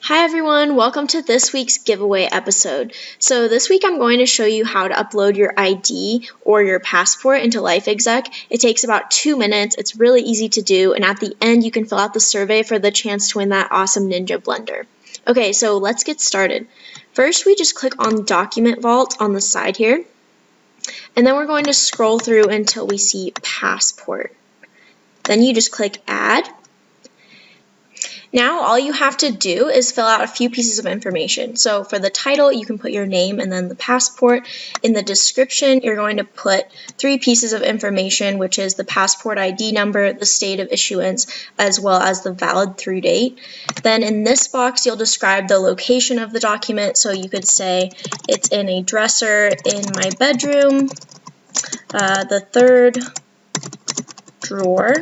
Hi everyone, welcome to this week's giveaway episode. So this week I'm going to show you how to upload your ID or your passport into LifeExec. It takes about 2 minutes, it's really easy to do, and at the end you can fill out the survey for the chance to win that awesome Ninja blender. Okay, so let's get started. First we just click on Document Vault on the side here, and then we're going to scroll through until we see Passport. Then you just click Add. Now all you have to do is fill out a few pieces of information. So for the title, you can put your name and then the passport. In the description, you're going to put 3 pieces of information, which is the passport ID number, the state of issuance, as well as the valid through date. Then in this box, you'll describe the location of the document. So you could say it's in a dresser in my bedroom, the 3rd drawer.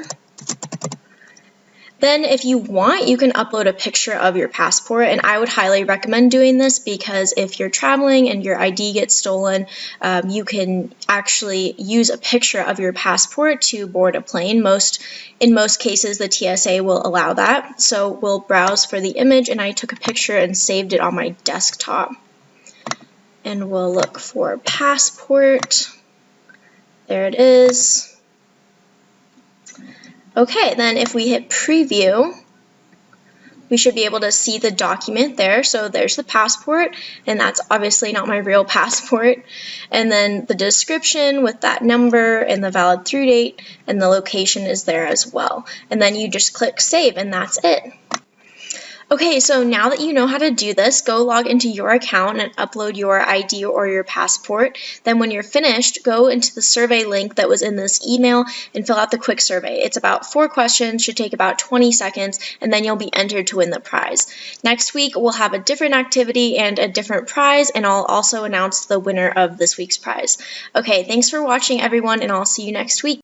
Then if you want, you can upload a picture of your passport, and I would highly recommend doing this because if you're traveling and your ID gets stolen, you can actually use a picture of your passport to board a plane. In most cases, the TSA will allow that. So we'll browse for the image, and I took a picture and saved it on my desktop. And we'll look for passport. There it is. Okay, then if we hit preview, we should be able to see the document there. So there's the passport, and that's obviously not my real passport. And then the description with that number and the valid through date, and the location is there as well. And then you just click save, and that's it. Okay, so now that you know how to do this, go log into your account and upload your ID or your passport. Then when you're finished, go into the survey link that was in this email and fill out the quick survey. It's about 4 questions, should take about 20 seconds, and then you'll be entered to win the prize. Next week, we'll have a different activity and a different prize, and I'll also announce the winner of this week's prize. Okay, thanks for watching everyone, and I'll see you next week.